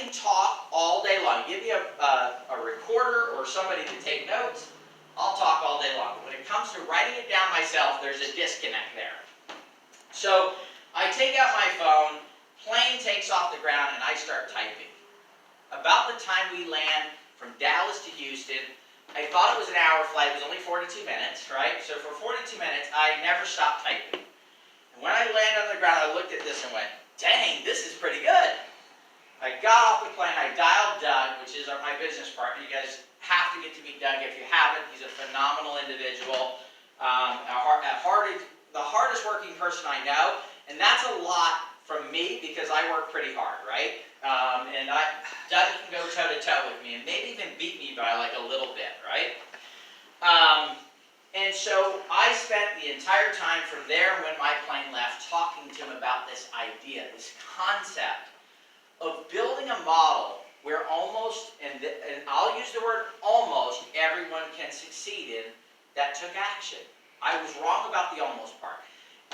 can talk all day long. Give me a recorder or somebody to take notes, I'll talk all day long. But when it comes to writing it down myself, there's a disconnect there. So I take out my phone, plane takes off the ground, and I start typing. About the time we land from Dallas to Houston, I thought it was an hour flight. It was only 42 minutes, right? So for 42 minutes, I never stopped typing. And when I landed on the ground, I looked at this and went, dang, this is pretty good. I got off the plane, I dialed Doug, which is my business partner. You guys have to get to meet Doug if you haven't. He's a phenomenal individual, the hardest working person I know, and that's a lot from me because I work pretty hard, right? Doug can go toe to toe with me and maybe even beat me by like a little bit, right? And so I spent the entire time from there when my plane left talking to him about this idea, this concept of building a model where almost, and I'll use the word almost, everyone can succeed in that took action. I was wrong about the almost part.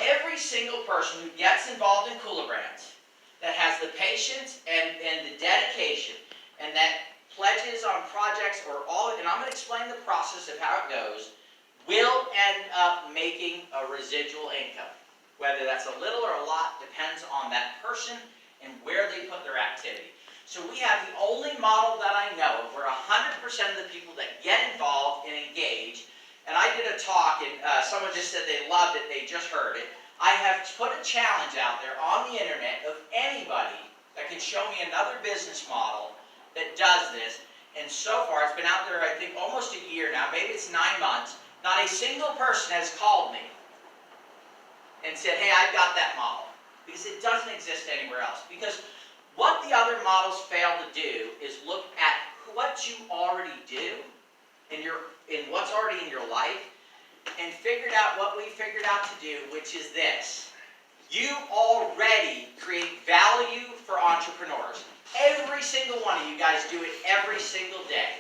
Every single person who gets involved in KulaBrands, that has the patience and the dedication, and that pledges on projects or all, and I'm going to explain the process of how it goes, will end up making a residual income. Whether that's a little or a lot depends on that person and where they put their activity. So we have the only model that I know of where 100% of the people that get involved and engage, and I did a talk and someone just said they loved it, they just heard it. I have put a challenge out there on the internet of anybody that can show me another business model that does this, and so far it's been out there I think almost a year now, maybe it's 9 months. Not a single person has called me and said, hey, I've got that model. Because it doesn't exist anywhere else. Because what the other models fail to do is look at what you already do in what's already in your life and figured out what we figured out to do, which is this. You already create value for entrepreneurs. Every single one of you guys do it every single day.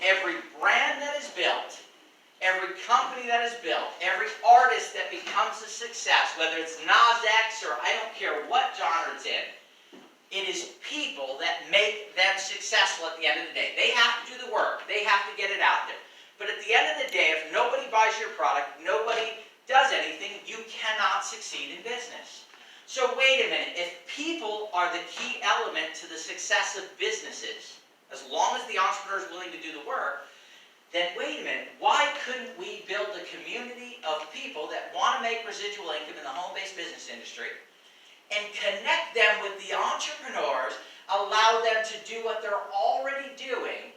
Every brand that is built, every company that is built, every artist that becomes a success, whether it's Nas or I don't care what genre it's in, it is people that make them successful at the end of the day. They have to do the work. They have to get it out there. But at the end of the day, if nobody buys your product, nobody does anything, you cannot succeed in business. So wait a minute. If people are the key element to the success of businesses, as long as the entrepreneur is willing to do the work, then wait a minute, why couldn't we build a community of people that want to make residual income in the home-based business industry and connect them with the entrepreneurs, allow them to do what they're already doing,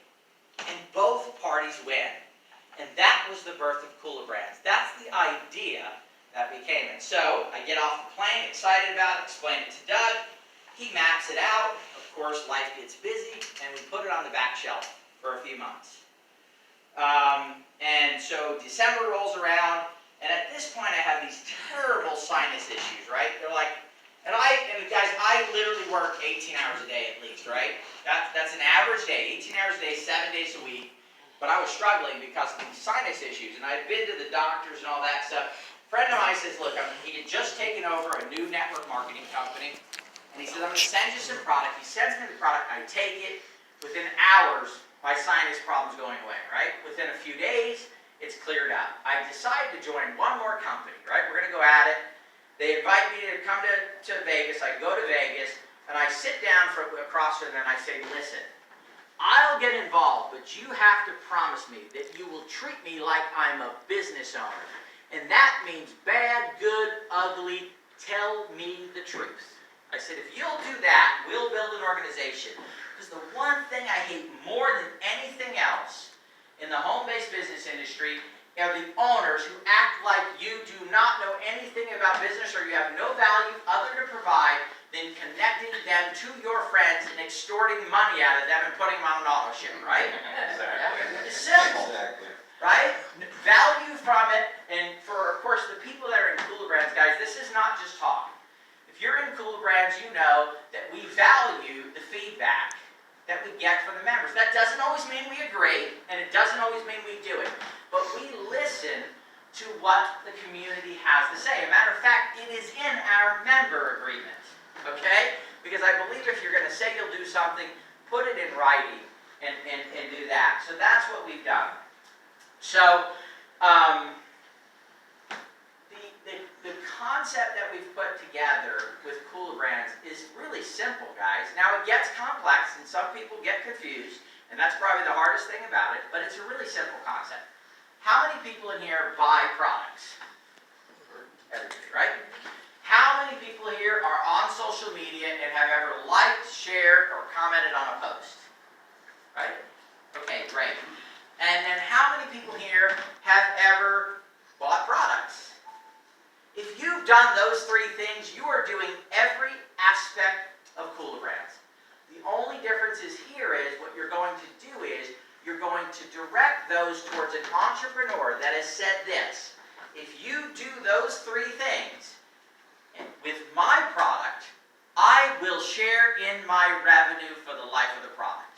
and both parties win? And that was the birth of KulaBrands. That's the idea that became it. So I get off the plane, excited about it, explain it to Doug. He maps it out. Of course, life gets busy, and we put it on the back shelf for a few months. And so December rolls around, and at this point I have these terrible sinus issues, right? They're like, and guys, I literally work 18 hours a day at least, right? That's an average day, 18 hours a day, 7 days a week. But I was struggling because of these sinus issues, and I'd been to the doctors and all that stuff. A friend of mine says, look, he had just taken over a new network marketing company, and he says, I'm going to send you some product. He sends me the product, I take it, within hours, my sinus problem's going away, right? Within a few days, it's cleared up. I decide to join one more company, right? We're going to go at it. They invite me to come to Vegas. I go to Vegas, and I sit down across from them, and I say, listen, I'll get involved, but you have to promise me that you will treat me like I'm a business owner. And that means bad, good, ugly, tell me the truth. I said, if you'll do that, we'll build an organization. Because the one thing I hate more than anything else in the home-based business industry are the owners who act like you do not know anything about business or you have no value other to provide than connecting them to your friends and extorting money out of them and putting them on an auto ship, right? Exactly. It's simple, exactly. Right? Value from it, and for, of course, the people that are in KulaBrands, guys, this is not just talk. If you're in KulaBrands, you know that we value the feedback that we get from the members. That doesn't always mean we agree, and it doesn't always mean we do it. But we listen to what the community has to say. As a matter of fact, it is in our member agreement, okay? Because I believe if you're going to say you'll do something, put it in writing and do that. So that's what we've done. So the concept that we've put together with KulaBrands is really simple, guys. Now it gets complex and some people get confused, and that's probably the hardest thing about it, but it's a really simple concept. How many people in here buy products? Everybody, right? How many people here are on social media and have ever liked, shared, or commented on a post? Right? Okay, great. And then how many people here have ever bought products? If you've done those three things, you are doing every aspect of KulaBrands. The only difference is here is what you're going to do is you're going to direct those towards an entrepreneur that has said this. If you do those three things with my product, I will share in my revenue for the life of the product.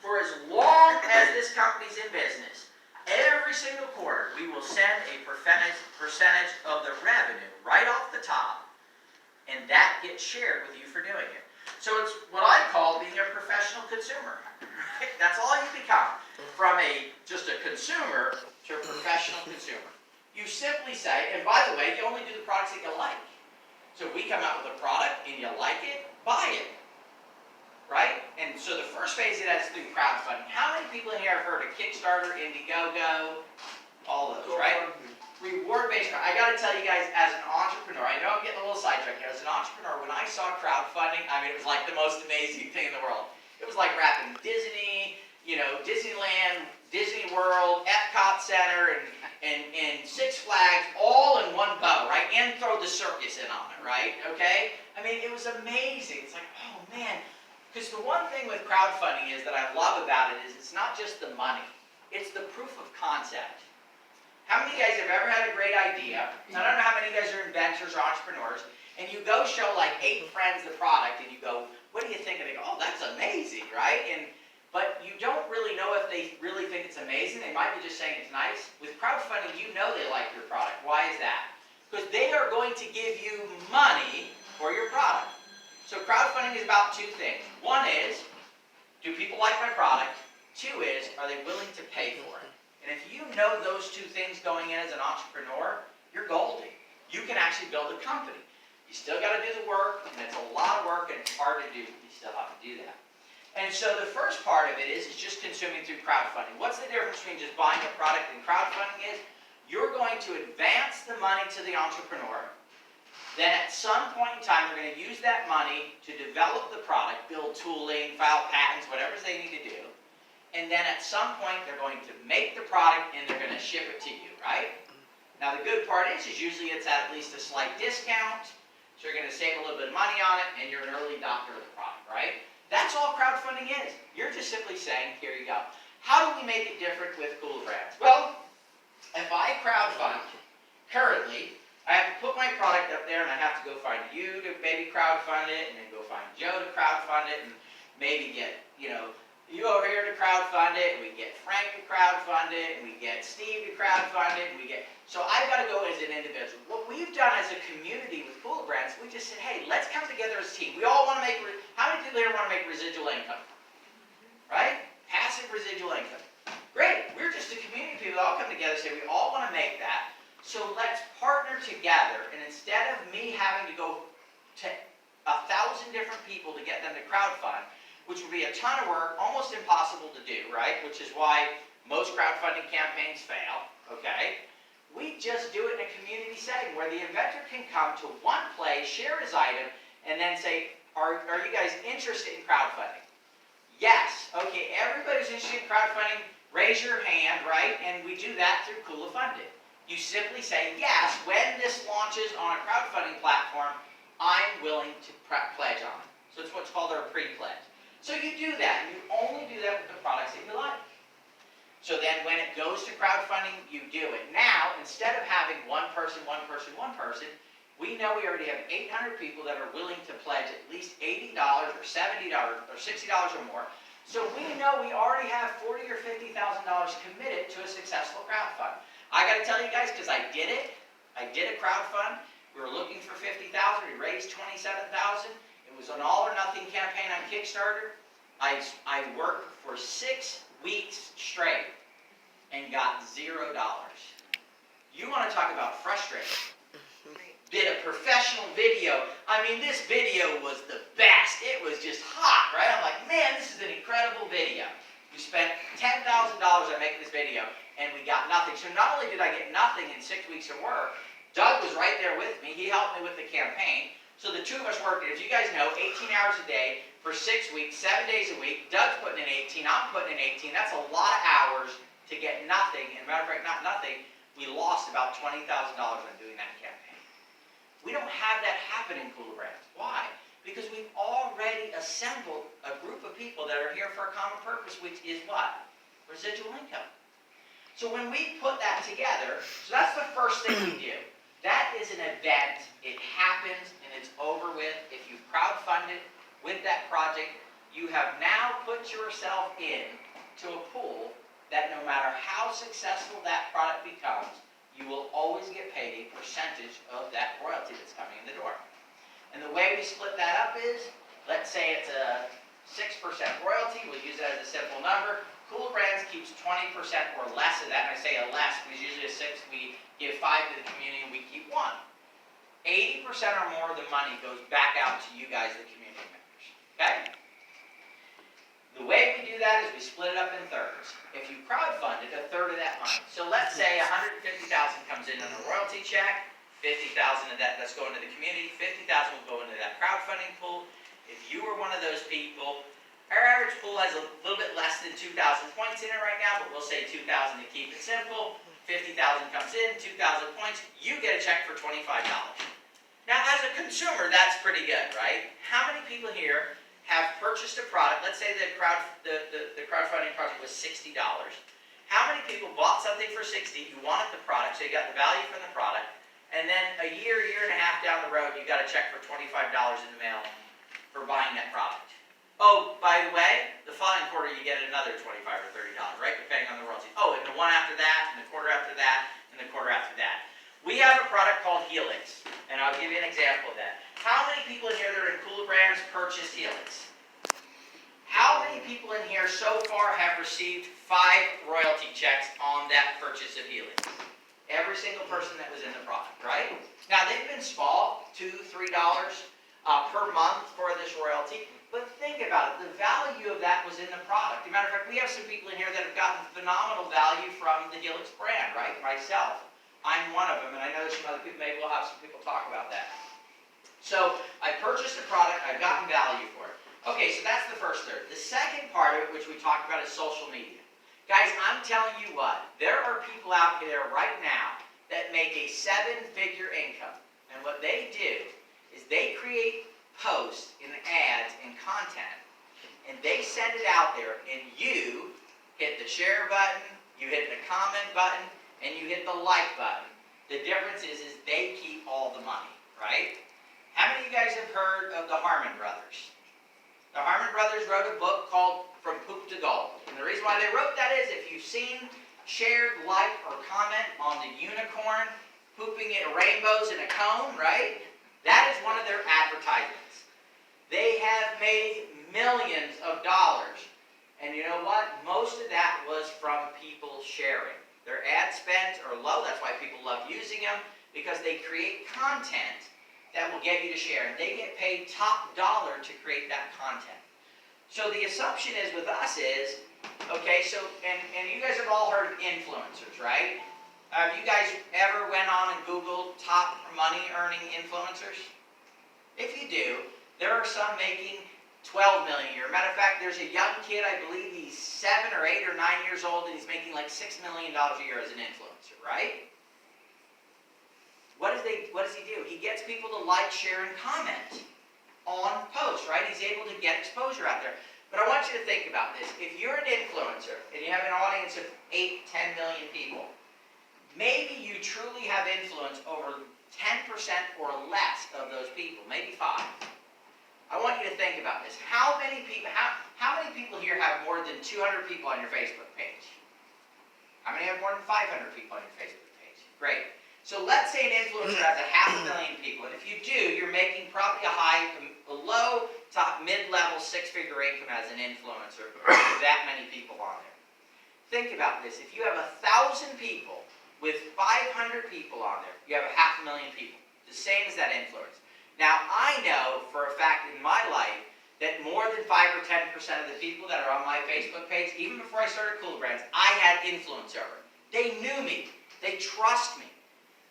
For as long as this company's in business, every single quarter, we will send a percentage of the revenue right off the top, and that gets shared with you for doing it. So it's what I call being a professional consumer. That's all you become. From just a consumer to a professional consumer. You simply say, and by the way, you only do the products that you like. So if we come out with a product and you like it, buy it. Right? And so the first phase of that is through crowdfunding. How many people in here have heard of Kickstarter, Indiegogo, all those, right? Reward-based. I got to tell you guys, as an entrepreneur, I know I'm getting a little sidetracked here. As an entrepreneur, when I saw crowdfunding, I mean, it was like the most amazing thing in the world. It was like wrapping Disney, Disneyland, Disney World, Epcot Center, and Six Flags all in one bow, right? And throw the circus in on it, right? Okay? I mean, it was amazing. It's like, oh man. Because the one thing with crowdfunding is that I love about it is it's not just the money. It's the proof of concept. How many of you guys have ever had a great idea? I don't know how many of you guys are inventors or entrepreneurs, and you go show like 8 friends the product, and you go, what do you think? And they go, oh, that's amazing, right? But you don't really know if they really think it's amazing. They might be just saying it's nice. With crowdfunding, you know they like your product. Why is that? Because they are going to give you money for your product. So crowdfunding is about 2 things. One is, do people like my product? 2 is, are they willing to pay for it? And if you know those 2 things going in as an entrepreneur, you're golden. You can actually build a company. You still got to do the work, and it's a lot of work, and it's hard to do. You still have to do that. And so the first part of it is just consuming through crowdfunding. What's the difference between just buying a product and crowdfunding is? You're going to advance the money to the entrepreneur. Then at some point in time, they're going to use that money to develop the product, build tooling, file patents, whatever they need to do. And then at some point, they're going to make the product and they're going to ship it to you, right? Now the good part is usually it's at least a slight discount. So you're going to save a little bit of money on it and you're an early adopter of the product, right? That's all crowdfunding is. You're just simply saying, here you go. How do we make it different with KulaBrands? Well, if I crowdfund, currently, I have to put my product up there and I have to go find you to maybe crowdfund it, and then go find Joe to crowdfund it, and maybe get, you over here to crowdfund it, and we get Frank to crowdfund it, and we get Steve to crowdfund it, and so I've got to go as an individual. What we've done as a community with KulaBrands, we just said, hey, let's come together as a team. We all want to make, how many people here want to make residual income? Right? Passive residual income. Great. We're just a community of people that all come together and say we all want to make that. So let's partner together, and instead of me having to go to 1,000 different people to get them to crowdfund, which would be a ton of work, almost impossible to do, right? Which is why most crowdfunding campaigns fail, okay? We just do it in a community setting where the inventor can come to one place, share his item, and then say, are you guys interested in crowdfunding? Yes. Okay, everybody's interested in crowdfunding, raise your hand, right? And we do that through KulaFunded. You simply say, yes, when this launches on a crowdfunding platform, I'm willing to pledge on it. So it's what's called our pre-pledge. So you do that, and you only do that with the products that you like. So then when it goes to crowdfunding, you do it. Now, instead of having one person, we know we already have 800 people that are willing to pledge at least $80 or $70 or $60 or more. So we know we already have $40,000 or $50,000 committed to a successful crowdfund. I got to tell you guys, because I did it. I did a crowdfund. We were looking for $50,000. We raised $27,000. It was an all or nothing campaign on Kickstarter. I worked for 6 weeks straight and got $0. You want to talk about frustrating. Did a professional video. I mean, this video was the best. It was just hot, right? I'm like, man, this is an incredible video. We spent $10,000 on making this video, and we got nothing. So not only did I get nothing in 6 weeks of work, Doug was right there with me. He helped me with the campaign. So the two of us worked, and as you guys know, 18 hours a day for 6 weeks, 7 days a week. Doug's putting in 18, I'm putting in 18. That's a lot of hours to get nothing. And matter of fact, not nothing. We lost about $20,000 on doing that campaign. We don't have that happen in KulaBrands. Why? Because we've already assembled a group of people that are here for a common purpose, which is what? Residual income. So when we put that together, so that's the first thing we do. That is an event. It happens and it's over with. If you crowdfunded with that project, you have now put yourself in to a pool that no matter how successful that product becomes, you will always get paid a percentage of that royalty that's coming in the door. And the way we split that up is, let's say it's a 6% royalty, we'll use that as a simple number. KulaBrands keeps 20% or less of that, and I say a less because usually a 6, we give 5 to the community and we keep 1. 80% or more of the money goes back out to you guys, the community members, okay? The way we do that is we split it up in thirds. If you crowdfunded, a third of that money. So let's say $150,000 comes in on a royalty check, $50,000 of that's going to the community, $50,000 will go into that crowdfunding pool. If you were one of those people, our average pool has a little bit less than 2,000 points in it right now, but we'll say 2,000 to keep it simple. 50,000 comes in, 2,000 points, you get a check for $25. Now, as a consumer, that's pretty good, right? How many people here have purchased a product? Let's say the crowdfunding project was $60. How many people bought something for $60? You wanted the product, so you got the value from the product, and then a year and a half down the road, you got a check for $25 in the mail for buying that product. Oh, by the way, the following quarter you get another $25 or $30, right? Depending on the royalty. Oh, and the one after that, and the quarter after that, and the quarter after that. We have a product called Helix, and I'll give you an example of that. How many people in here that are in KulaBrands purchased Helix? How many people in here so far have received 5 royalty checks on that purchase of Helix? Every single person that was in the product, right? Now, they've been small, $2, $3 per month for this royalty. But think about it, the value of that was in the product. As a matter of fact, we have some people in here that have gotten phenomenal value from the Helix brand, right? Myself, I'm one of them, and I know there's some other people, maybe we'll have some people talk about that. So, I purchased a product, I've gotten value for it. Okay, so that's the first third. The second part of it, which we talked about, is social media. Guys, I'm telling you what, there are people out there right now that make a 7-figure income. And what they do is they create posts and ads and content, and they send it out there, and you hit the share button, you hit the comment button, and you hit the like button. The difference is they keep all the money, right? How many of you guys have heard of the Harmon Brothers? The Harmon Brothers wrote a book called From Poop to Gold. And the reason why they wrote that is if you've seen, shared, liked, or comment on the unicorn pooping in rainbows in a cone, right? That is one of their advertisements. They have made millions of dollars. And you know what? Most of that was from people sharing. Their ad spends are low. That's why people love using them, because they create content that will get you to share. And they get paid top dollar to create that content. So the assumption is with us is, okay, so, and you guys have all heard of influencers, right? Have you guys ever went on and Googled top money earning influencers? If you do, there are some making $12 million a year. Matter of fact, there's a young kid, I believe he's 7 or 8 or 9 years old, and he's making like $6 million a year as an influencer, right? What does he do? He gets people to like, share, and comment on posts, right? He's able to get exposure out there. But I want you to think about this. If you're an influencer and you have an audience of 8, 10 million people, maybe you truly have influence over 10% or less of those people, maybe 5. I want you to think about this. How many people here have more than 200 people on your Facebook page? How many have more than 500 people on your Facebook page? Great. So let's say an influencer has 500,000 people, and if you do, you're making probably a high a low, top, mid-level, six-figure income as an influencer with that many people on there. Think about this. If you have 1,000 people with 500 people on there, you have 500,000 people. The same as that influence. Now, I know for a fact in my life that more than 5 or 10% of the people that are on my Facebook page, even before I started KulaBrands, I had influence over. They knew me. They trust me.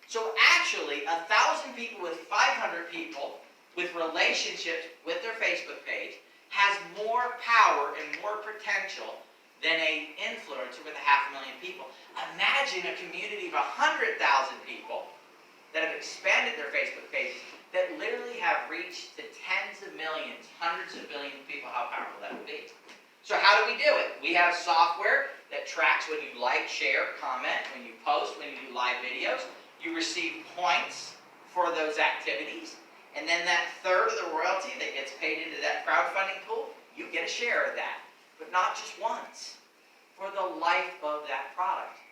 So actually, 1,000 people with 500 people with relationships with their Facebook page has more power and more potential than an influencer with 500,000 people. Imagine a community of 100,000 people that have expanded their Facebook pages that literally have reached to tens of millions, hundreds of billions of people, how powerful that would be. So how do we do it? We have software that tracks when you like, share, comment, when you post, when you do live videos. You receive points for those activities. And then that third of the royalty that gets paid into that crowdfunding pool, you get a share of that. But not just once, for the life of that product.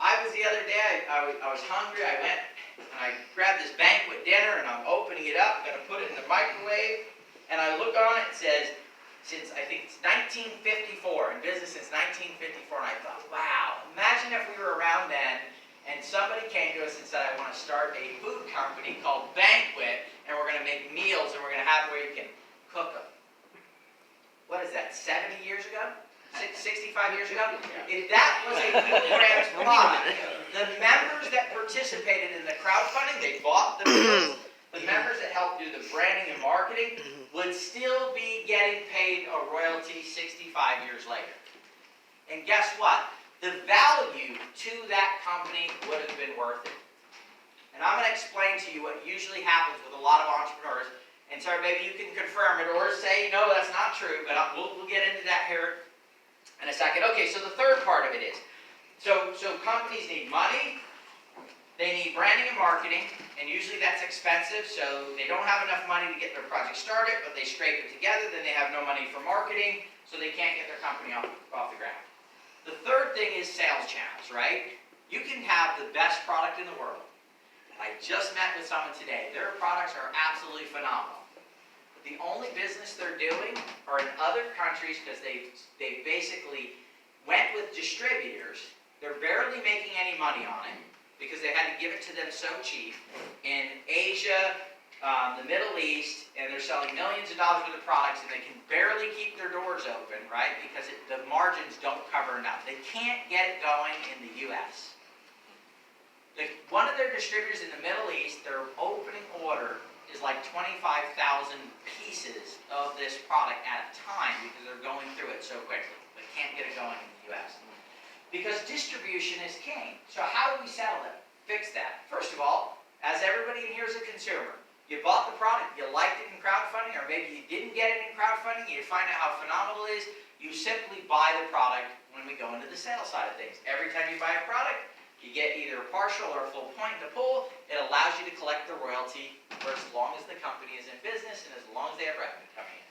I was the other day, I was hungry, I went and I grabbed this banquet dinner and I'm opening it up, I'm going to put it in the microwave, and I look on it, it says, since I think it's 1954, in business since 1954, and I thought, wow, imagine if we were around then and somebody came to us and said, I want to start a food company called Banquet, and we're going to make meals and we're going to have where you can cook them. What is that, 70 years ago? 65 years ago? If that was a KulaBrands product, the members that participated in the crowdfunding, they bought the meals, the members that helped do the branding and marketing would still be getting paid a royalty 65 years later. And guess what? The value to that company would have been worth it. And I'm going to explain to you what usually happens with a lot of entrepreneurs. And sorry, maybe you can confirm it or say, no, that's not true, but we'll get into that here in a second. Okay, so the third part of it is, so companies need money, they need branding and marketing, and usually that's expensive, so they don't have enough money to get their project started, but they scrape it together, then they have no money for marketing, so they can't get their company off the ground. The third thing is sales channels, right? You can have the best product in the world. I just met with someone today. Their products are absolutely phenomenal. The only business they're doing are in other countries because they basically went with distributors. They're barely making any money on it because they had to give it to them so cheap. In Asia, the Middle East, and they're selling millions of dollars worth of products, and they can barely keep their doors open, right? Because the margins don't cover enough. They can't get it going in the U.S. One of their distributors in the Middle East, their opening order is like 25,000 pieces of this product at a time because they're going through it so quickly. They can't get it going in the U.S. Because distribution is king. So how do we settle it? Fix that. First of all, as everybody in here is a consumer, you bought the product, you liked it in crowdfunding, or maybe you didn't get it in crowdfunding, you find out how phenomenal it is, you simply buy the product when we go into the sales side of things. Every time you buy a product, you get either a partial or a full point in the pool. It allows you to collect the royalty for as long as the company is in business and as long as they have revenue coming in.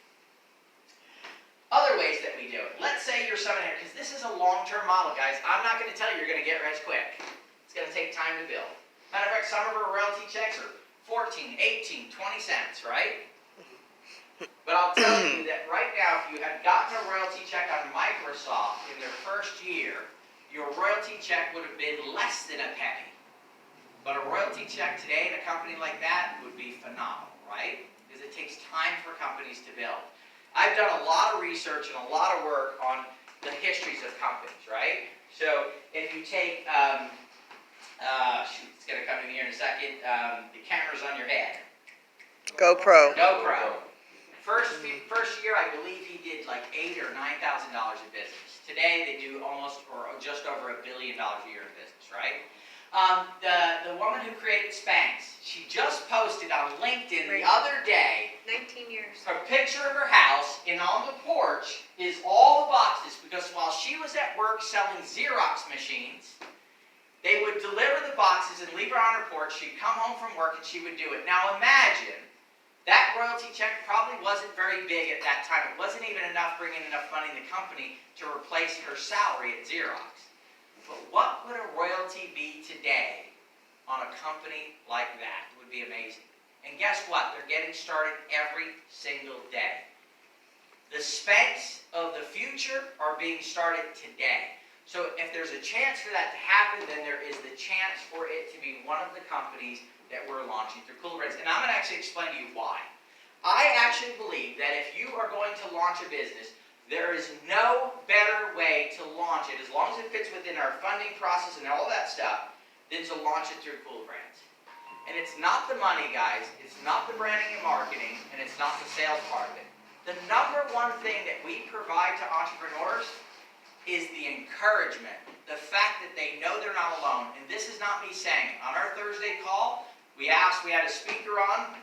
Other ways that we do it. Let's say you're someone here, because this is a long-term model, guys. I'm not going to tell you you're going to get rich quick. It's going to take time to build. Matter of fact, some of our royalty checks are 14, 18, 20 cents, right? But I'll tell you that right now, if you had gotten a royalty check on Microsoft in their first year, your royalty check would have been less than a penny. But a royalty check today in a company like that would be phenomenal, right? Because it takes time for companies to build. I've done a lot of research and a lot of work on the histories of companies, right? So if you take, it's going to come in here in a second, the cameras on your head. GoPro. First year, I believe he did like $8,000 or $9,000 in business. Today, they do almost or just over $1 billion a year in business, right? The woman who created Spanx, she just posted on LinkedIn the other day 19 years. a picture of her house, and on the porch is all the boxes, because while she was at work selling Xerox machines, they would deliver the boxes and leave her on her porch. She'd come home from work and she would do it. Now imagine, that royalty check probably wasn't very big at that time. It wasn't even enough bringing enough money in the company to replace her salary at Xerox. But what would a royalty be today on a company like that? It would be amazing. And guess what? They're getting started every single day. The Spanx of the future are being started today. So if there's a chance for that to happen, then there is the chance for it to be one of the companies that we're launching through KulaBrands. And I'm going to actually explain to you why. I actually believe that if you are going to launch a business, there is no better way to launch it, as long as it fits within our funding process and all that stuff, than to launch it through KulaBrands. And it's not the money, guys. It's not the branding and marketing, and it's not the sales part of it. The number one thing that we provide to entrepreneurs is the encouragement, the fact that they know they're not alone. And this is not me saying it. On our Thursday call, we had a speaker on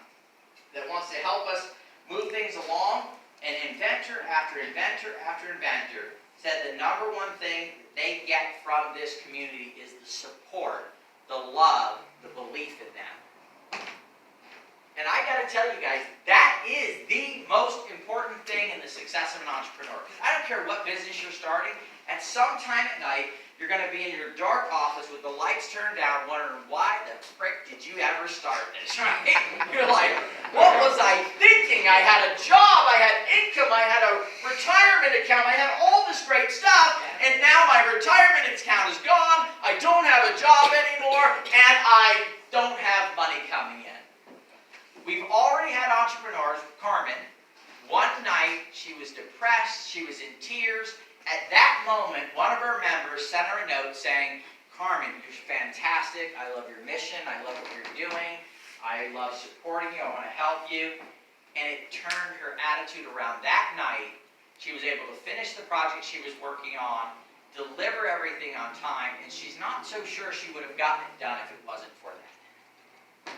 that wants to help us move things along, and inventor after inventor after inventor said the number one thing they get from this community is the support, the love, the belief in them. And I got to tell you guys, that is the most important thing in the success of an entrepreneur. I don't care what business you're starting, at some time at night, you're going to be in your dark office with the lights turned down, wondering, why the frick did you ever start this, right? You're like, what was I thinking? I had a job, I had income, I had a retirement account, I had all this great stuff, and now my retirement account is gone, I don't have a job anymore, and I don't have money coming in. We've already had entrepreneurs, Carmen, one night she was depressed, she was in tears. At that moment, one of our members sent her a note saying, Carmen, you're fantastic, I love your mission, I love what you're doing, I love supporting you, I want to help you. And it turned her attitude around that night. She was able to finish the project she was working on, deliver everything on time, and she's not so sure she would have gotten it done if it wasn't for that.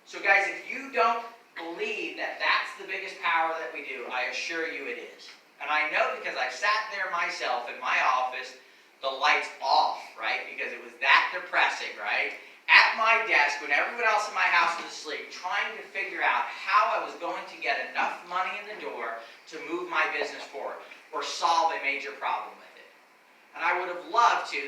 So guys, if you don't believe that that's the biggest power that we do, I assure you it is. And I know because I've sat there myself in my office, the lights off, right? Because it was that depressing, right? At my desk, when everyone else in my house was asleep, trying to figure out how I was going to get enough money in the door to move my business forward or solve a major problem with it. And I would have loved to,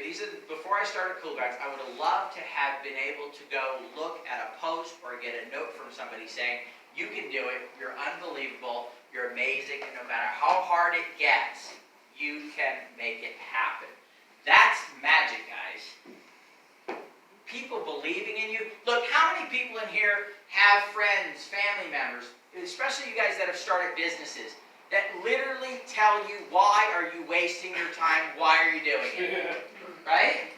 before I started KulaBrands, I would have loved to have been able to go look at a post or get a note from somebody saying, you can do it, you're unbelievable, you're amazing, and no matter how hard it gets, you can make it happen. That's magic, guys. People believing in you. Look, how many people in here have friends, family members, especially you guys that have started businesses, that literally tell you, why are you wasting your time, why are you doing it? Right?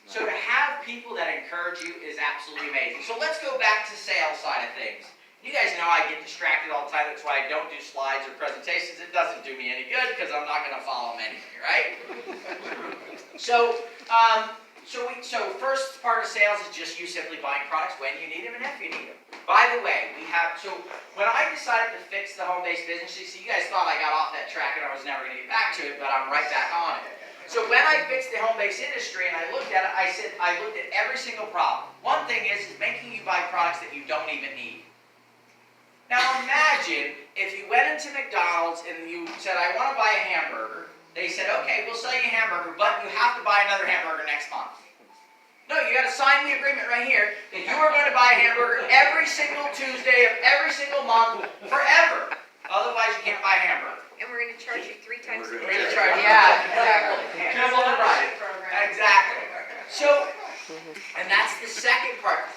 So to have people that encourage you is absolutely amazing. So let's go back to sales side of things. You guys know I get distracted all the time. That's why I don't do slides or presentations. It doesn't do me any good because I'm not going to follow them anyway, right? So first part of sales is just you simply buying products when you need them and if you need them. By the way, when I decided to fix the home-based business, you guys thought I got off that track and I was never going to get back to it, but I'm right back on it. So when I fixed the home-based industry and I looked at it, I looked at every single problem. One thing is making you buy products that you don't even need. Now imagine if you went into McDonald's and you said, I want to buy a hamburger. They said, okay, we'll sell you a hamburger, but you have to buy another hamburger next month. No, you got to sign the agreement right here that you are going to buy a hamburger every single Tuesday of every single month forever. Otherwise, you can't buy a hamburger. And we're going to charge you 3 times a day. We're going to charge, yeah, exactly. Exactly. So, and that's the second part.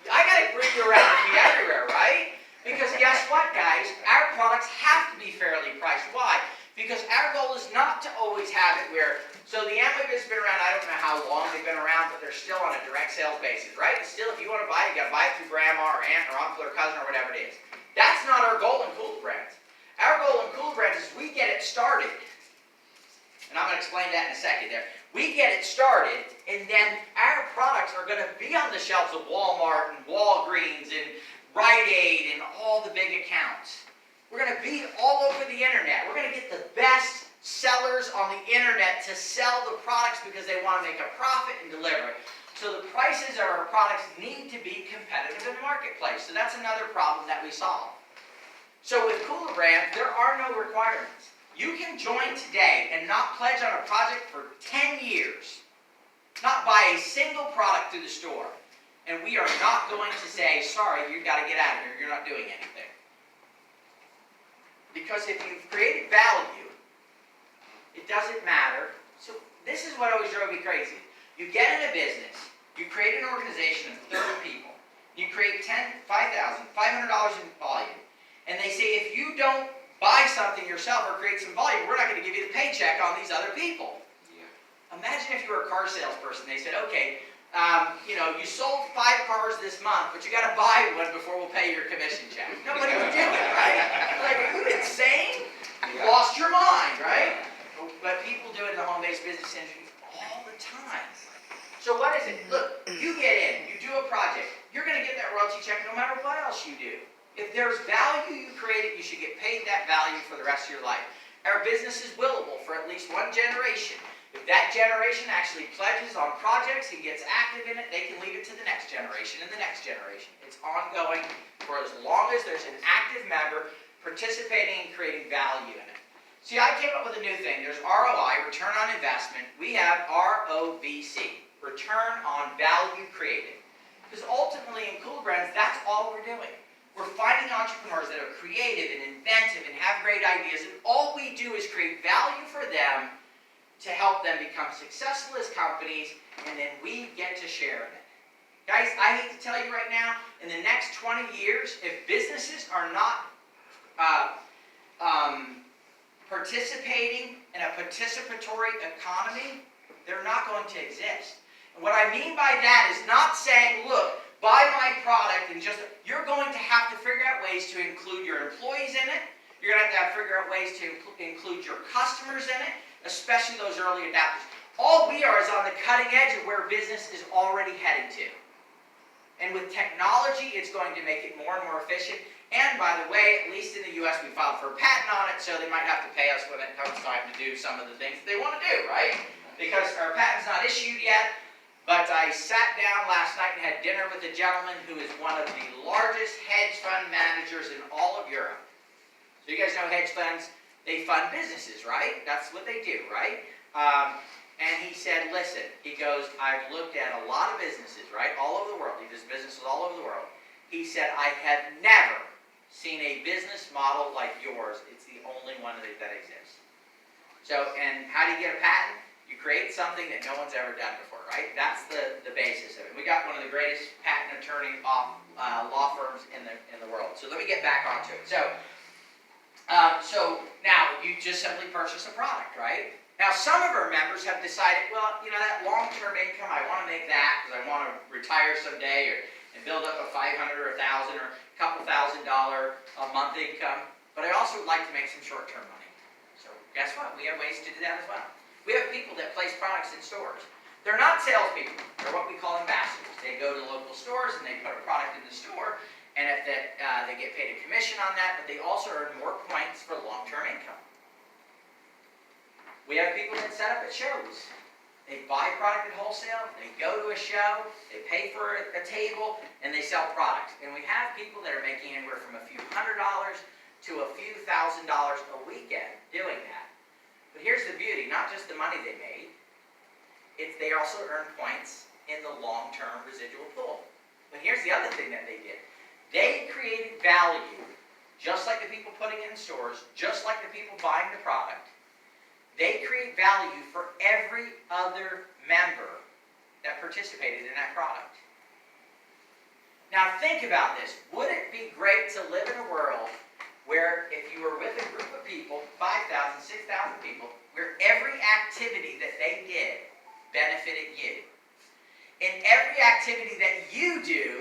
I got to bring you around with me everywhere, right? Because guess what, guys? Our products have to be fairly priced. Why? Because our goal is not to always have it where, so the Amway has been around, I don't know how long they've been around, but they're still on a direct sales basis, right? It's still, if you want to buy it, you got to buy it through grandma or aunt or uncle or cousin or whatever it is. That's not our goal in KulaBrands. Our goal in KulaBrands is we get it started. And I'm going to explain that in a second there. We get it started, and then our products are going to be on the shelves of Walmart and Walgreens and Rite Aid and all the big accounts. We're going to be all over the internet. We're going to get the best sellers on the internet to sell the products because they want to make a profit and deliver it. So the prices of our products need to be competitive in the marketplace. So that's another problem that we solve. So with KulaBrands, there are no requirements. You can join today and not pledge on a project for 10 years. Not buy a single product through the store. And we are not going to say, sorry, you've got to get out of here, you're not doing anything. Because if you've created value, it doesn't matter. So this is what always drove me crazy. You get in a business, you create an organization of 30 people, you create $5,000 in volume, and they say if you don't buy something yourself or create some volume, we're not going to give you the paycheck on these other people. Yeah. Imagine if you were a car salesperson. They said, okay, you sold 5 cars this month, but you got to buy one before we'll pay your commission check. Nobody would do it, right? Like, are you insane? You lost your mind, right? But people do it in the home-based business industry all the time. So what is it? Look, you get in, you do a project, you're going to get that royalty check no matter what else you do. If there's value you created, you should get paid that value for the rest of your life. Our business is willable for at least one generation. If that generation actually pledges on projects and gets active in it, they can leave it to the next generation and the next generation. It's ongoing for as long as there's an active member participating and creating value in it. See, I came up with a new thing. There's ROI, return on investment. We have ROVC, return on value created. Because ultimately in KulaBrands, that's all we're doing. We're finding entrepreneurs that are creative and inventive and have great ideas, and all we do is create value for them to help them become successful as companies, and then we get to share in it. Guys, I hate to tell you right now, in the next 20 years, if businesses are not participating in a participatory economy, they're not going to exist. And what I mean by that is not saying, look, buy my product and you're going to have to figure out ways to include your employees in it. You're going to have to figure out ways to include your customers in it, especially those early adopters. All we are is on the cutting edge of where business is already heading to. And with technology, it's going to make it more and more efficient. And by the way, at least in the US, we filed for a patent on it, so they might have to pay us when it comes time to do some of the things they want to do, right? Because our patent's not issued yet. But I sat down last night and had dinner with a gentleman who is one of the largest hedge fund managers in all of Europe. So you guys know hedge funds, they fund businesses, right? That's what they do, right? And he said, listen, he goes, I've looked at a lot of businesses, right, all over the world. He does businesses all over the world. He said, I have never seen a business model like yours. It's the only one that exists. So, and how do you get a patent? You create something that no one's ever done before, right? That's the basis of it. We got one of the greatest patent attorney law firms in the world. So let me get back onto it. So now you just simply purchase a product, right? Now some of our members have decided, well, that long-term income, I want to make that because I want to retire someday and build up a $500 or $1,000 or a couple $1,000 a month income. But I also would like to make some short-term money. So guess what? We have ways to do that as well. We have people that place products in stores. They're not salespeople. They're what we call ambassadors. They go to local stores and they put a product in the store, and if they get paid a commission on that, but they also earn more points for long-term income. We have people that set up at shows. They buy product at wholesale, they go to a show, they pay for a table, and they sell products. And we have people that are making anywhere from a few $100s to a few $1,000s a weekend doing that. But here's the beauty, not just the money they made, they also earn points in the long-term residual pool. But here's the other thing that they did. They created value, just like the people putting it in stores, just like the people buying the product. They create value for every other member that participated in that product. Now think about this. Would it be great to live in a world where if you were with a group of people, 5,000, 6,000 people, where every activity that they did benefited you? And every activity that you do